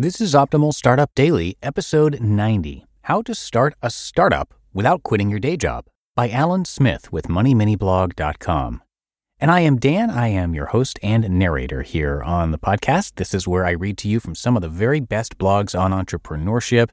This is Optimal Startup Daily, episode 90, How to Start a Startup Without Quitting Your Day Job, by Allan Smith with MoneyMiniBlog.com. And I am Dan. I am your host and narrator here on the podcast. This is where I read to you from some of the very best blogs on entrepreneurship.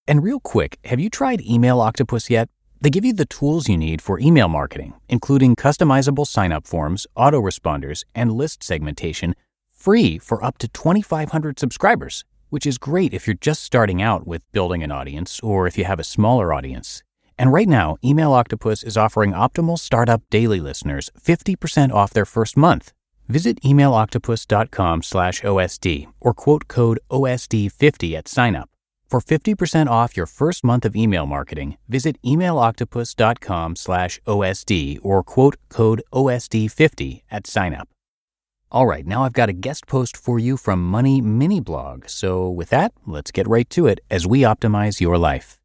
And real quick, have you tried Email Octopus yet? They give you the tools you need for email marketing, including customizable sign-up forms, autoresponders, and list segmentation, free for up to 2,500 subscribers, which is great if you're just starting out with building an audience or if you have a smaller audience. And right now, Email Octopus is offering Optimal Startup Daily listeners 50% off their first month. Visit emailoctopus.com/OSD or quote code OSD50 at sign-up. For 50% off your first month of email marketing, visit emailoctopus.com/OSD or quote code OSD50 at sign-up. All right, now I've got a guest post for you from MoneyMiniBlog. So with that, let's get right to it as we optimize your life.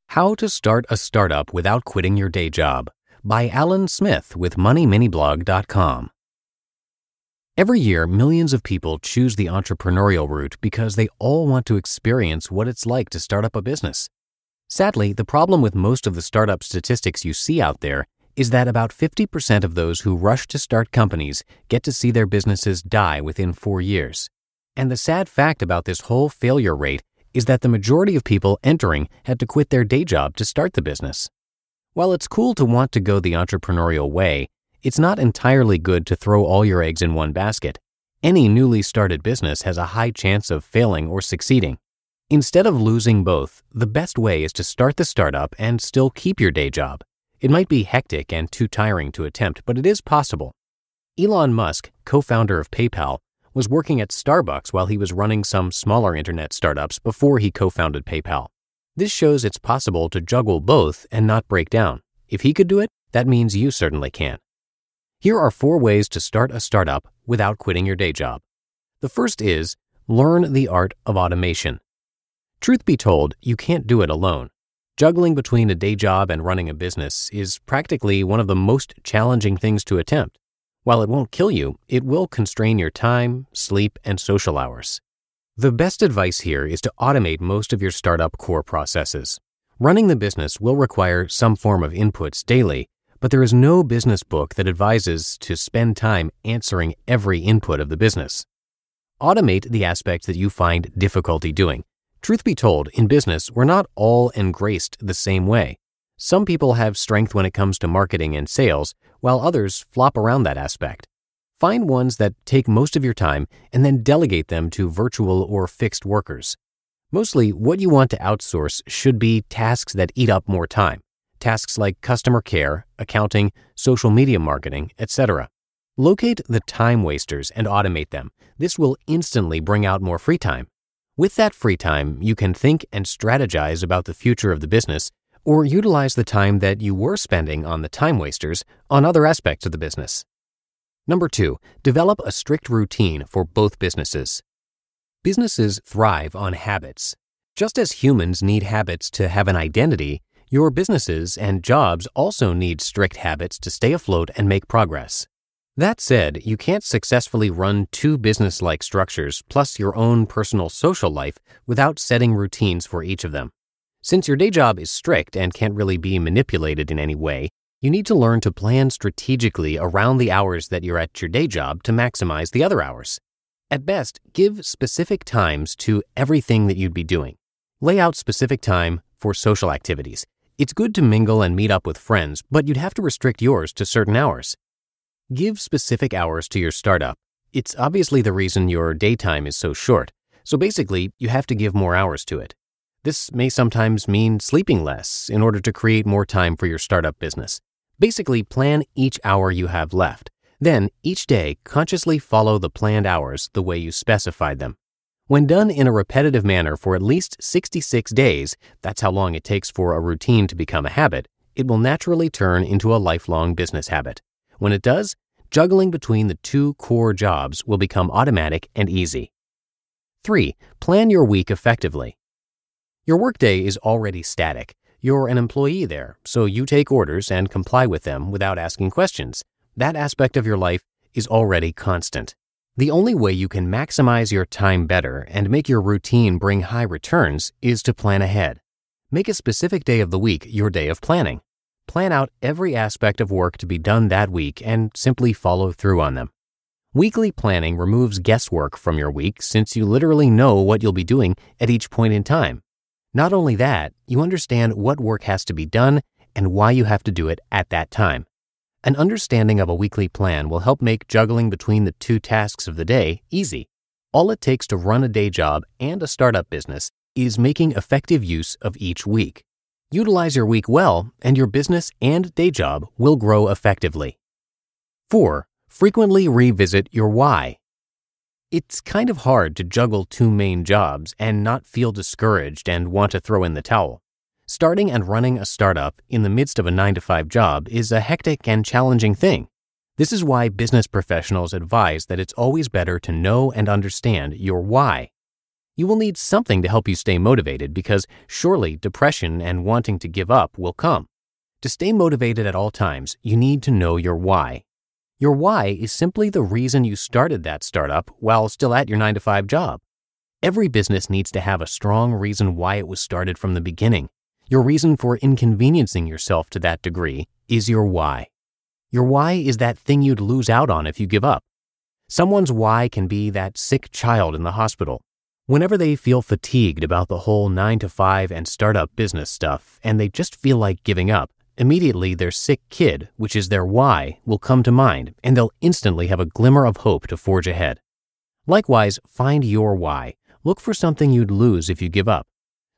How to Start a Startup Without Quitting Your Day Job, by Allan Smith with MoneyMiniBlog.com. Every year, millions of people choose the entrepreneurial route because they all want to experience what it's like to start up a business. Sadly, the problem with most of the startup statistics you see out there is that about 50% of those who rush to start companies get to see their businesses die within 4 years. And the sad fact about this whole failure rate is that the majority of people entering had to quit their day job to start the business. While it's cool to want to go the entrepreneurial way, it's not entirely good to throw all your eggs in one basket. Any newly started business has a high chance of failing or succeeding. Instead of losing both, the best way is to start the startup and still keep your day job. It might be hectic and too tiring to attempt, but it is possible. Elon Musk, co-founder of PayPal, was working at Starbucks while he was running some smaller internet startups before he co-founded PayPal. This shows it's possible to juggle both and not break down. If he could do it, that means you certainly can. Here are 4 ways to start a startup without quitting your day job. The first is, learn the art of automation. Truth be told, you can't do it alone. Juggling between a day job and running a business is practically one of the most challenging things to attempt. While it won't kill you, it will constrain your time, sleep, and social hours. The best advice here is to automate most of your startup core processes. Running the business will require some form of inputs daily, but there is no business book that advises to spend time answering every input of the business. Automate the aspects that you find difficulty doing. Truth be told, in business, we're not all engraced the same way. Some people have strength when it comes to marketing and sales, while others flop around that aspect. Find ones that take most of your time and then delegate them to virtual or fixed workers. Mostly, what you want to outsource should be tasks that eat up more time. Tasks like customer care, accounting, social media marketing, etc. Locate the time wasters and automate them. This will instantly bring out more free time. With that free time, you can think and strategize about the future of the business, or utilize the time that you were spending on the time wasters on other aspects of the business. Number 2, develop a strict routine for both businesses. Businesses thrive on habits. Just as humans need habits to have an identity, your businesses and jobs also need strict habits to stay afloat and make progress. That said, you can't successfully run 2 business-like structures plus your own personal social life without setting routines for each of them. Since your day job is strict and can't really be manipulated in any way, you need to learn to plan strategically around the hours that you're at your day job to maximize the other hours. At best, give specific times to everything that you'd be doing. Lay out specific time for social activities. It's good to mingle and meet up with friends, but you'd have to restrict yours to certain hours. Give specific hours to your startup. It's obviously the reason your daytime is so short, so basically you have to give more hours to it. This may sometimes mean sleeping less in order to create more time for your startup business. Basically, plan each hour you have left. Then, each day, consciously follow the planned hours the way you specified them. When done in a repetitive manner for at least 66 days, that's how long it takes for a routine to become a habit, it will naturally turn into a lifelong business habit. When it does, juggling between the 2 core jobs will become automatic and easy. 3. Plan your week effectively. Your workday is already static. You're an employee there, so you take orders and comply with them without asking questions. That aspect of your life is already constant. The only way you can maximize your time better and make your routine bring high returns is to plan ahead. Make a specific day of the week your day of planning. Plan out every aspect of work to be done that week and simply follow through on them. Weekly planning removes guesswork from your week since you literally know what you'll be doing at each point in time. Not only that, you understand what work has to be done and why you have to do it at that time. An understanding of a weekly plan will help make juggling between the two tasks of the day easy. All it takes to run a day job and a startup business is making effective use of each week. Utilize your week well, and your business and day job will grow effectively. 4. Frequently revisit your why. It's kind of hard to juggle two main jobs and not feel discouraged and want to throw in the towel. Starting and running a startup in the midst of a 9-to-5 job is a hectic and challenging thing. This is why business professionals advise that it's always better to know and understand your why. You will need something to help you stay motivated because surely depression and wanting to give up will come. To stay motivated at all times, you need to know your why. Your why is simply the reason you started that startup while still at your 9-to-5 job. Every business needs to have a strong reason why it was started from the beginning. Your reason for inconveniencing yourself to that degree is your why. Your why is that thing you'd lose out on if you give up. Someone's why can be that sick child in the hospital. Whenever they feel fatigued about the whole 9-to-5 and startup business stuff and they just feel like giving up, immediately their sick kid, which is their why, will come to mind and they'll instantly have a glimmer of hope to forge ahead. Likewise, find your why. Look for something you'd lose if you give up.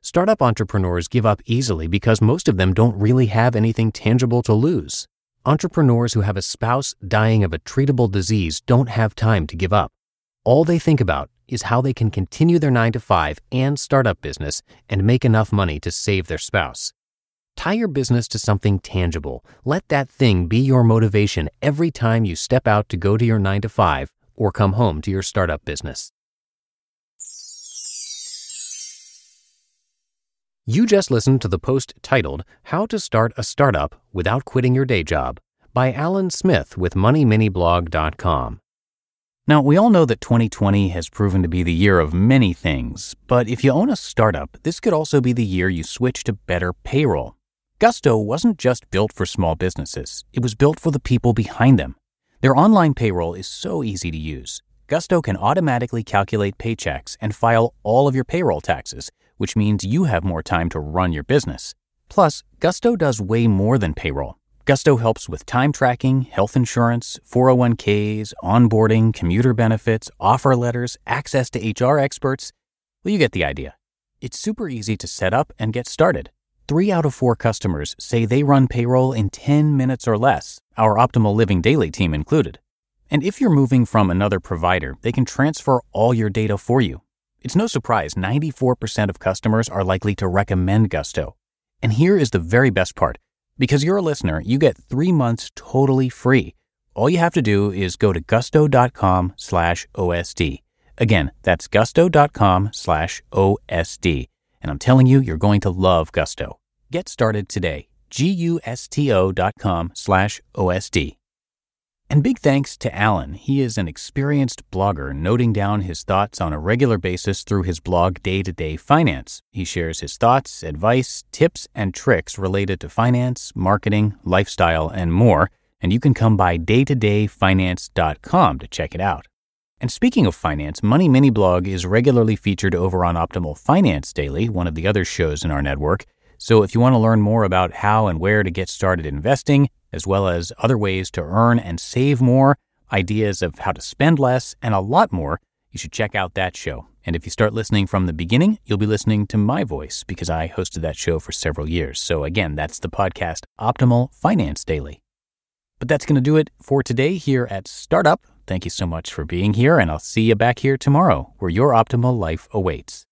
Startup entrepreneurs give up easily because most of them don't really have anything tangible to lose. Entrepreneurs who have a spouse dying of a treatable disease don't have time to give up. All they think about is how they can continue their 9-to-5 and startup business and make enough money to save their spouse. Tie your business to something tangible. Let that thing be your motivation every time you step out to go to your 9-to-5 or come home to your startup business. You just listened to the post titled, How to Start a Startup Without Quitting Your Day Job by Allan Smith with MoneyMiniBlog.com. Now, we all know that 2020 has proven to be the year of many things, but if you own a startup, this could also be the year you switch to better payroll. Gusto wasn't just built for small businesses, it was built for the people behind them. Their online payroll is so easy to use. Gusto can automatically calculate paychecks and file all of your payroll taxes, which means you have more time to run your business. Plus, Gusto does way more than payroll. Gusto helps with time tracking, health insurance, 401ks, onboarding, commuter benefits, offer letters, access to HR experts. Well, you get the idea. It's super easy to set up and get started. 3 out of 4 customers say they run payroll in 10 minutes or less, our Optimal Living Daily team included. And if you're moving from another provider, they can transfer all your data for you. It's no surprise 94% of customers are likely to recommend Gusto. And here is the very best part. Because you're a listener, you get 3 months totally free. All you have to do is go to gusto.com/OSD. Again, that's gusto.com/OSD. And I'm telling you, you're going to love Gusto. Get started today. gusto.com/OSD. And big thanks to Allan. He is an experienced blogger noting down his thoughts on a regular basis through his blog Day-to-Day Finance. He shares his thoughts, advice, tips, and tricks related to finance, marketing, lifestyle, and more. And you can come by daytodayfinance.com to check it out. And speaking of finance, MoneyMiniBlog is regularly featured over on Optimal Finance Daily, one of the other shows in our network. So if you want to learn more about how and where to get started investing, as well as other ways to earn and save more, ideas of how to spend less, and a lot more, you should check out that show. And if you start listening from the beginning, you'll be listening to my voice because I hosted that show for several years. So again, that's the podcast Optimal Finance Daily. But that's going to do it for today here at Startup. Thank you so much for being here, and I'll see you back here tomorrow where your optimal life awaits.